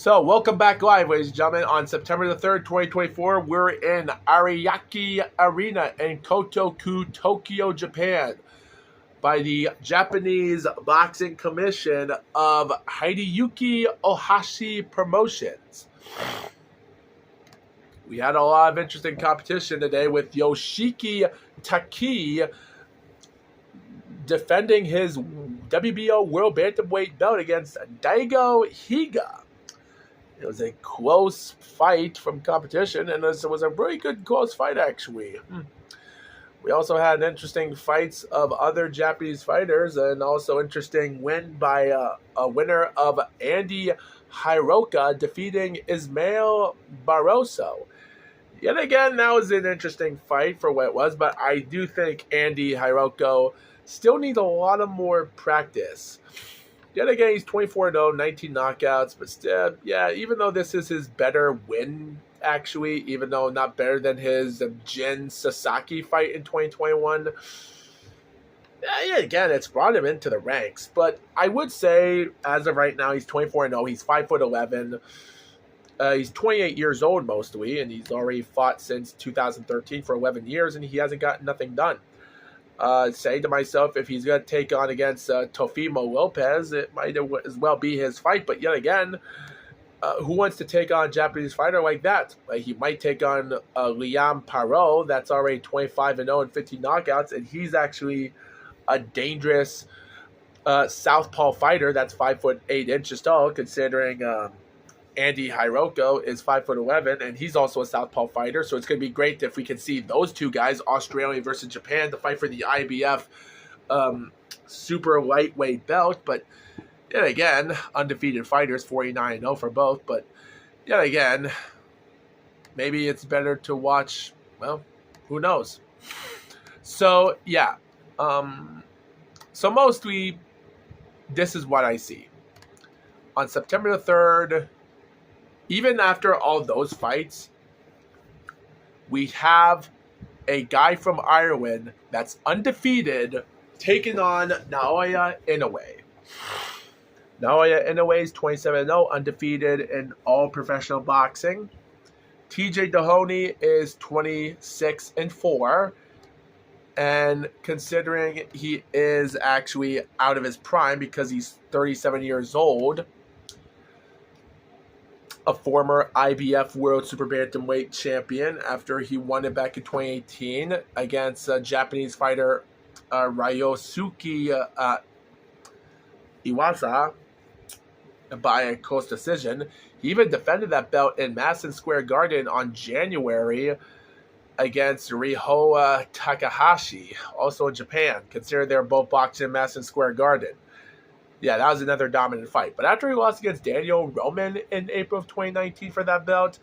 So, welcome back live, ladies and gentlemen. On September the 3rd, 2024, we're in Ariake Arena in Kotoku, Tokyo, Japan, by the Japanese Boxing Commission of Hideyuki Ohashi Promotions. We had a lot of interesting competition today with Yoshiki Taki defending his WBO World Bantamweight belt against Daigo Higa. It was a close fight from competition, and it was a really good close fight, actually. We also had interesting fights of other Japanese fighters, and also interesting win by a winner of Andy Hiroka defeating Ismael Barroso. Yet again, that was an interesting fight for what it was, but I do think Andy Hiroka still needs a lot of more practice. Yet again, he's 24-0, 19 knockouts, but still, yeah, even though this is his better win, actually, even though not better than his Jin Sasaki fight in 2021, yeah, again, it's brought him into the ranks. But I would say, as of right now, he's 24-0, he's 5'11", he's 28 years old mostly, and he's already fought since 2013 for 11 years, and he hasn't gotten nothing done. Say to myself, if he's going to take on against Teofimo Lopez, it might as well be his fight. But yet again, who wants to take on a Japanese fighter like that? He might take on Liam Parot, that's already 25-0 and 15 knockouts, and he's actually a dangerous southpaw fighter that's 5'8" tall, considering Andy Hiroka is 5'11", and he's also a southpaw fighter. So it's going to be great if we can see those two guys, Australia versus Japan, to fight for the IBF super lightweight belt. But yet again, undefeated fighters, 49-0 for both. But yet again, maybe it's better to watch. Well, who knows? So yeah. So mostly, this is what I see on September the 3rd. Even after all those fights, we have a guy from Ireland that's undefeated taking on Naoya Inoue. Naoya Inoue is 27-0, undefeated in all professional boxing. TJ Dohoney is 26-4. And considering he is actually out of his prime because he's 37 years old, a former IBF World Super Bantamweight champion after he won it back in 2018 against Japanese fighter Ryosuke Iwasa by a close decision. He even defended that belt in Madison Square Garden on January against Ryohei Takahashi, also in Japan, considering they're both boxing in Madison Square Garden. Yeah, that was another dominant fight. But after he lost against Daniel Roman in April of 2019 for that belt,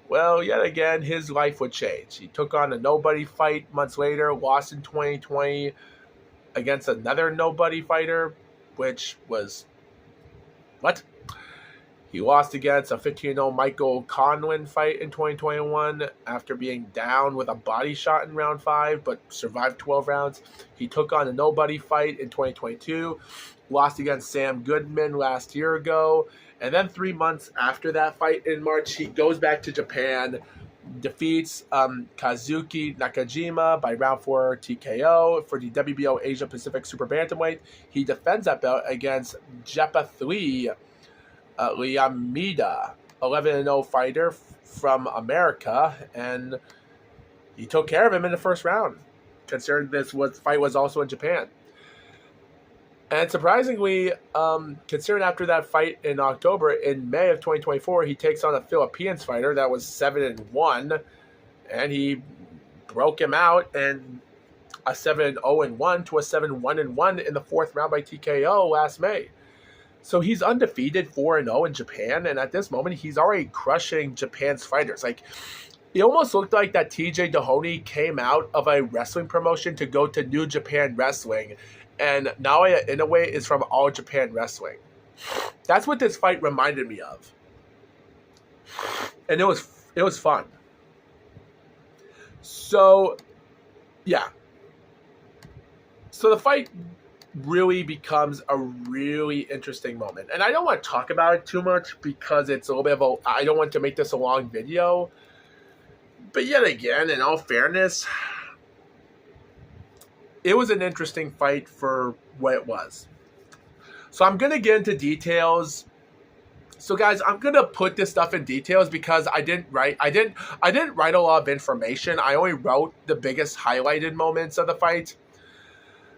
well, yet again, his life would change. He took on a nobody fight months later, lost in 2020 against another nobody fighter, which was... what? He lost against a 15-0 Michael Conlon fight in 2021 after being down with a body shot in round 5, but survived 12 rounds. He took on a nobody fight in 2022, lost against Sam Goodman last year ago, and then 3 months after that fight in March, he goes back to Japan, defeats Kazuki Nakajima by round 4 TKO for the WBO Asia Pacific Super Bantamweight. He defends that belt against Jepa-3 Liamida, 11-0 fighter from America, and he took care of him in the first round, considering this fight was also in Japan. And surprisingly, considering after that fight in October, in May of 2024, he takes on a Philippines fighter that was 7-1, and he broke him out and a 7-0-1 to a 7-1-1 in the fourth round by TKO last May. So he's undefeated 4-0 in Japan, and at this moment, he's already crushing Japan's fighters. Like, it almost looked like that TJ Dohoney came out of a wrestling promotion to go to New Japan Wrestling, and Naoya Inoue is from All Japan Wrestling. That's what this fight reminded me of. And it was fun. So, yeah. So the fight really becomes a really interesting moment. And I don't want to talk about it too much because it's a little bit of a, I don't want to make this a long video. But yet again, in all fairness, it was an interesting fight for what it was. So I'm going to get into details. So guys, I'm going to put this stuff in details because I didn't write a lot of information. I only wrote the biggest highlighted moments of the fight.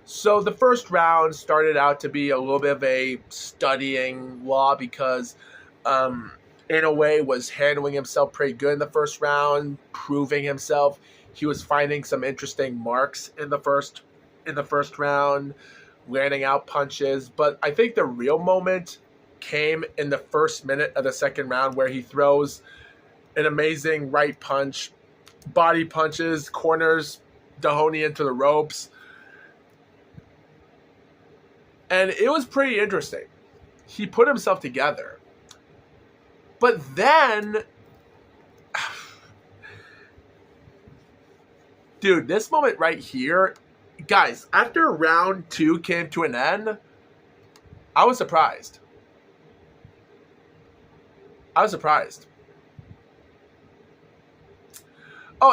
So the first round started out to be a little bit of a studying law because Inoue was handling himself pretty good in the first round, proving himself. He was finding some interesting marks in the first round, landing out punches. But I think the real moment came in the first minute of the second round where he throws an amazing right punch, body punches, corners Dahoney into the ropes. And it was pretty interesting. He put himself together. But then, dude, this moment right here, guys, after round 2 came to an end, I was surprised. Oh,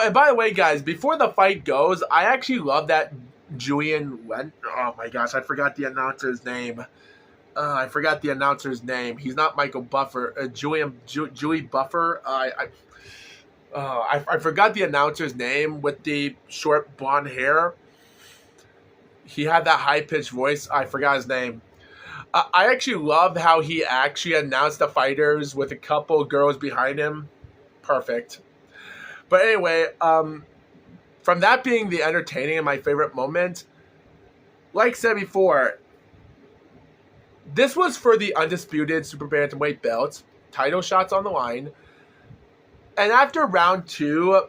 and by the way, guys, before the fight goes, I actually love that Julian went. Oh my gosh, I forgot the announcer's name. He's not Michael Buffer. Julie Buffer. I forgot the announcer's name with the short blonde hair. He had that high-pitched voice. I forgot his name. I actually loved how he actually announced the fighters with a couple girls behind him. Perfect. But anyway, from that being the entertaining and my favorite moment, like said before, this was for the undisputed super bantamweight belt, title shots on the line. And after round 2,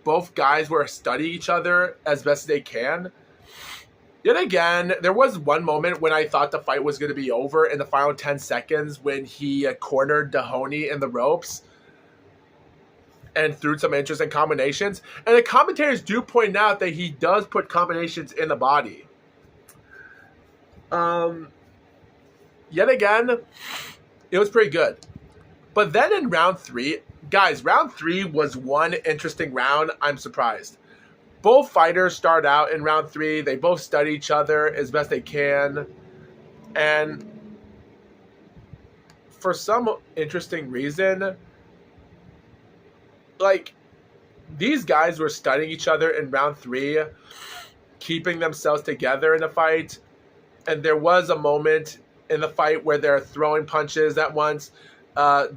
both guys were studying each other as best as they can. Yet again, there was one moment when I thought the fight was going to be over in the final 10 seconds when he cornered Dahoney in the ropes and threw some interesting combinations. And the commentators do point out that he does put combinations in the body. Yet again, it was pretty good. But then in round 3, guys, round 3 was one interesting round. I'm surprised. Both fighters start out in round 3. They both study each other as best they can. And for some interesting reason, like, these guys were studying each other in round 3, keeping themselves together in the fight. And there was a moment in the fight where they're throwing punches at once.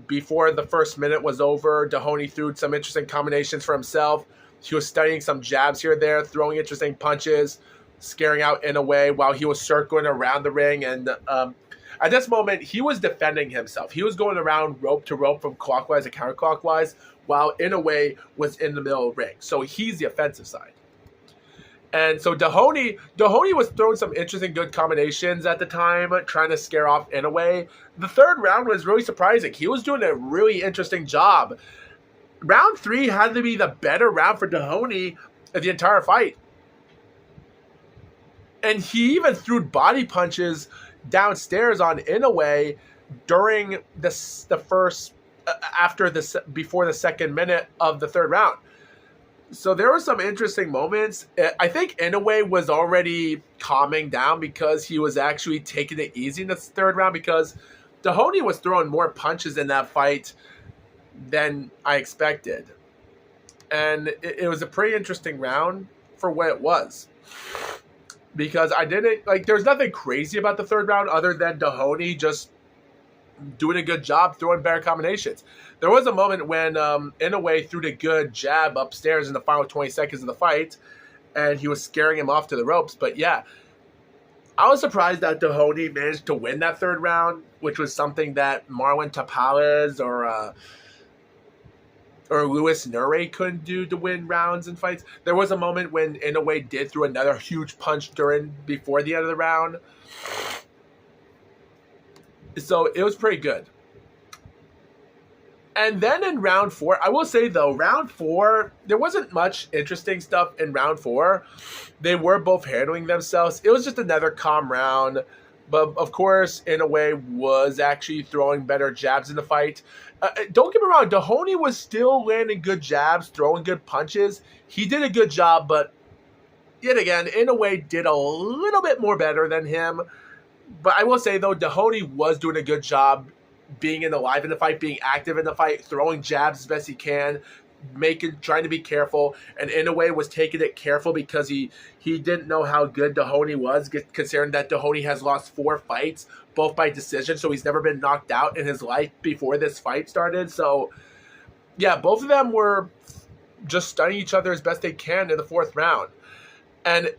Before the first minute was over, Dahoney threw some interesting combinations for himself. He was studying some jabs here and there, throwing interesting punches, scaring out Inoue while he was circling around the ring. And at this moment, he was defending himself. He was going around rope to rope from clockwise to counterclockwise while Inoue was in the middle of the ring. So he's the offensive side. And so Dahoney was throwing some interesting good combinations at the time, trying to scare off Inoue. The third round was really surprising. He was doing a really interesting job. Round 3 had to be the better round for Dahoney of the entire fight. And he even threw body punches downstairs on Inoue during before the second minute of the third round. So there were some interesting moments. I think Inoue was already calming down because he was actually taking it easy in the third round because Dahoney was throwing more punches in that fight than I expected. And it was a pretty interesting round for what it was. Because there's nothing crazy about the third round other than Dahoney just doing a good job throwing better combinations. There was a moment when Inoue threw a good jab upstairs in the final 20 seconds of the fight, and he was scaring him off to the ropes. But yeah, I was surprised that Dahoney managed to win that third round, which was something that Marlon Tapales or Luis Nure couldn't do to win rounds and fights. There was a moment when Inoue did throw another huge punch before the end of the round. So it was pretty good. And then in round 4, I will say though, round 4, there wasn't much interesting stuff in round 4. They were both handling themselves. It was just another calm round. But of course, Inoue was actually throwing better jabs in the fight. Don't get me wrong, Dahoney was still landing good jabs, throwing good punches. He did a good job, but yet again, Inoue did a little bit more better than him. But I will say though, Dahoney was doing a good job being alive in the fight, being active in the fight, throwing jabs as best he can, trying to be careful. And Inoue was taking it careful because he didn't know how good Dahoney was, considering that Dahoney has lost 4 fights, both by decision, so he's never been knocked out in his life before this fight started. So yeah, both of them were just stunning each other as best they can in the 4th round. And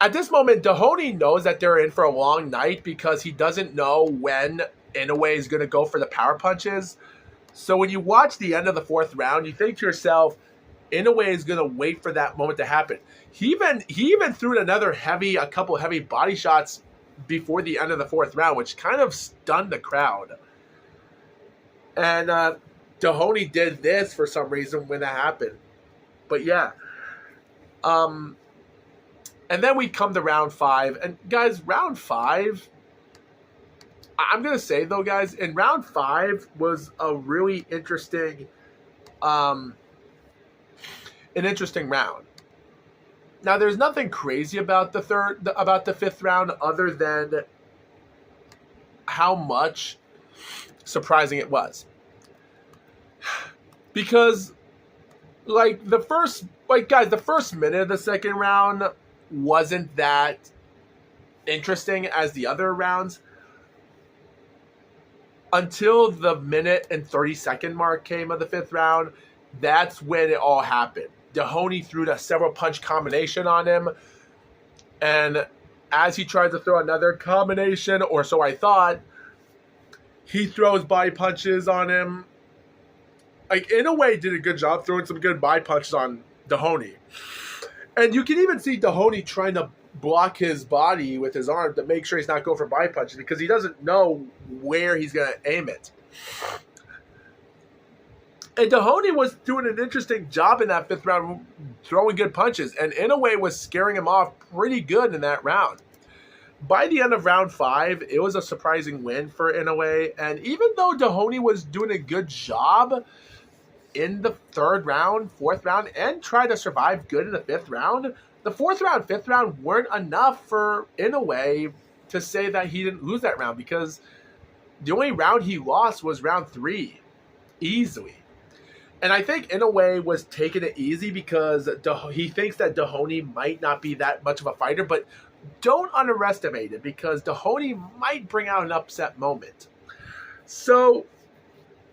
at this moment, Dahoney knows that they're in for a long night because he doesn't know when Inoue is going to go for the power punches. So when you watch the end of the 4th round, you think to yourself, Inoue is going to wait for that moment to happen. He even threw a couple heavy body shots before the end of the 4th round, which kind of stunned the crowd. And Dahoney did this for some reason when that happened. But yeah. And then we come to round 5. And guys, round 5, I'm going to say though, guys, in round 5 was a really interesting, an interesting round. Now, there's nothing crazy about the 5th round other than how much surprising it was. Because, the first minute of the 2nd round wasn't that interesting as the other rounds. Until the minute and 30-second mark came of the 5th round, that's when it all happened. Dahoney threw a several punch combination on him, and as he tried to throw another combination, or so I thought, he throws body punches on him. Inoue did a good job throwing some good body punches on Dahoney. And you can even see Dahoney trying to block his body with his arm to make sure he's not going for body punches because he doesn't know where he's going to aim it. And Dahoney was doing an interesting job in that 5th round, throwing good punches, and Inoue was scaring him off pretty good in that round. By the end of round 5, it was a surprising win for Inoue, and even though Dahoney was doing a good job in the 3rd round, 4th round, and tried to survive good in the 5th round, the 4th round, 5th round weren't enough for Inoue to say that he didn't lose that round because the only round he lost was round 3, easily. And I think Inoue was taking it easy because he thinks that Dahoney might not be that much of a fighter, but don't underestimate it because Dahoney might bring out an upset moment. So,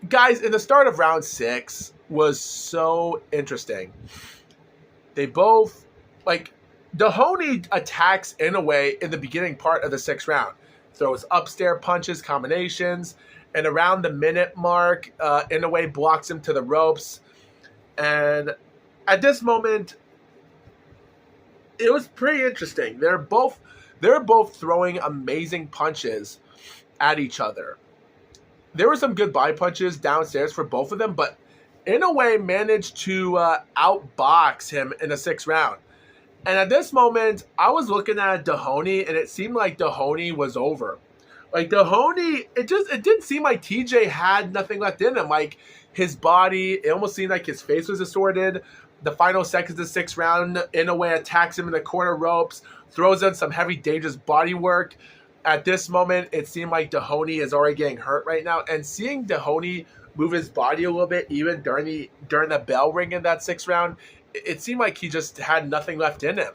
guys, in the start of round 6 was so interesting. They both, Dahoney attacks Inoue in the beginning part of the 6th round. Throws upstairs punches, combinations, and around the minute mark, Inoue blocks him to the ropes. And at this moment, it was pretty interesting. They're both throwing amazing punches at each other. There were some good body punches downstairs for both of them, but Inoue managed to outbox him in the 6th round. And at this moment, I was looking at Dahoney, and it seemed like Dahoney was over. Dahoney, it didn't seem like TJ had nothing left in him. His body, it almost seemed like his face was distorted. The final seconds of the 6th round, Inoue attacks him in the corner ropes, throws in some heavy, dangerous body work. At this moment, it seemed like Dahoney is already getting hurt right now. And seeing Dahoney move his body a little bit, even during the bell ring in that 6th round, it seemed like he just had nothing left in him.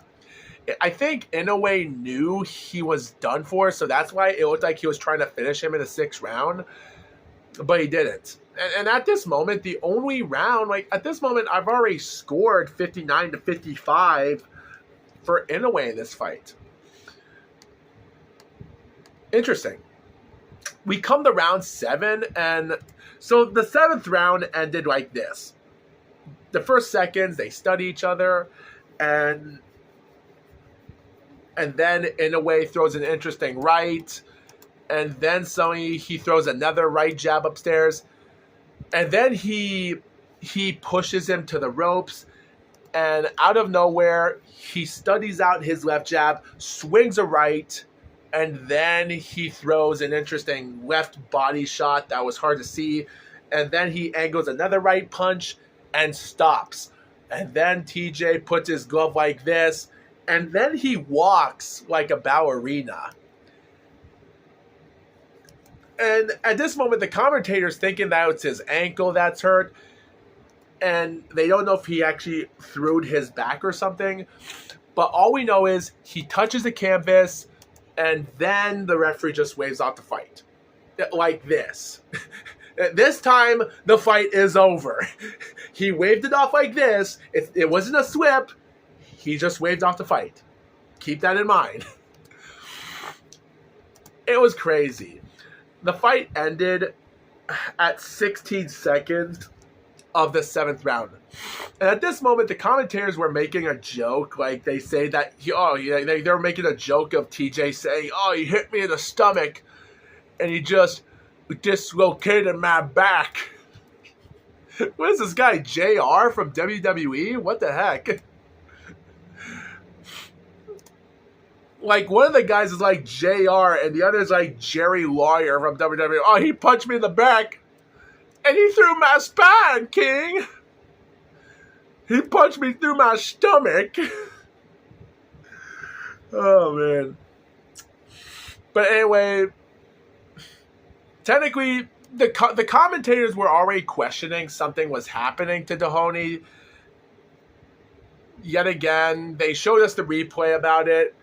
I think Inoue knew he was done for, so that's why it looked like he was trying to finish him in the 6th round, but he didn't. And at this moment, the only round, at this moment, I've already scored 59-55 for Inoue in this fight. Interesting. We come to round 7, and so the 7th round ended like this. The first seconds, they study each other, and then Inoue throws an interesting right, and then suddenly he throws another right jab upstairs. And then he pushes him to the ropes, and out of nowhere, he studies out his left jab, swings a right, and then he throws an interesting left body shot that was hard to see, and then he angles another right punch and stops. And then TJ puts his glove like this, and then he walks like a ballerina. And at this moment, the commentator's thinking that it's his ankle that's hurt, and they don't know if he actually threw his back or something. But all we know is he touches the canvas, and then the referee just waves off the fight. Like this. This time, the fight is over. He waved it off like this. It wasn't a slip. He just waved off the fight. Keep that in mind. It was crazy. The fight ended at 16 seconds of the 7th round. And at this moment, the commentators were making a joke. Like, they say that, they were making a joke of TJ saying, he hit me in the stomach, and he just dislocated my back. What is this guy, JR from WWE? What the heck? Like, one of the guys is like JR, and the other is like Jerry Lawyer from WWE. He punched me in the back, and he threw my spine, King. He punched me through my stomach. Oh, man. But anyway, technically, the commentators were already questioning something was happening to Dohoney. Yet again, they showed us the replay about it.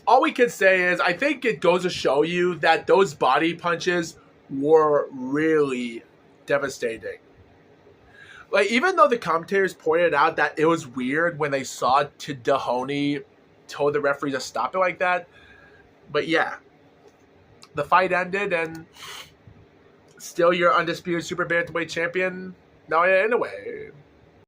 All we can say is, I think it goes to show you that those body punches were really devastating. Like, even though the commentators pointed out that it was weird when they saw Dohoney told the referee to stop it like that. But yeah, the fight ended, and still your undisputed super bantamweight champion, Naoya Inoue.